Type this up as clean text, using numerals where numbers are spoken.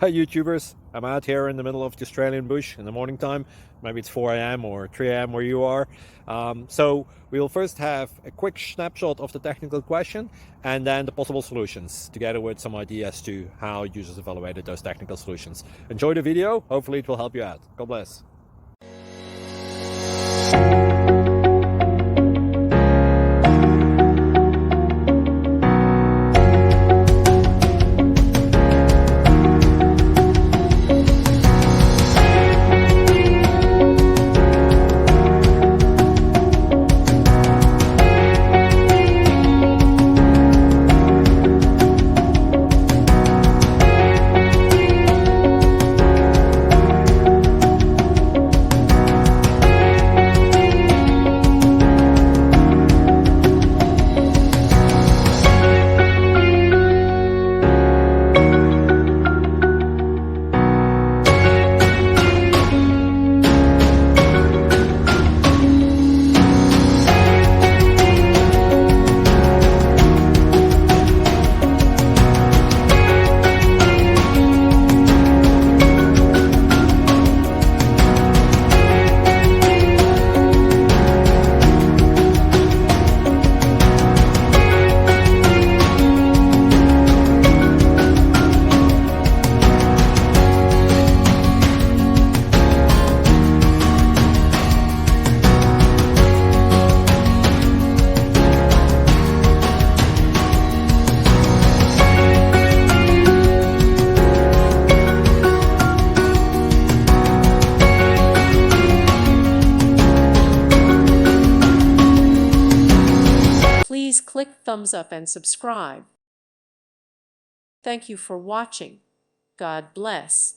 Hi YouTubers, I'm out here in the middle of the Australian bush in the morning time. Maybe it's 4 a.m. or 3 a.m. where you are. So we will first have a quick snapshot of the technical question and then the possible solutions, together with some ideas to how users evaluated those technical solutions. Enjoy the video, hopefully it will help you out. God bless. Please click thumbs up and subscribe. Thank you for watching. God bless.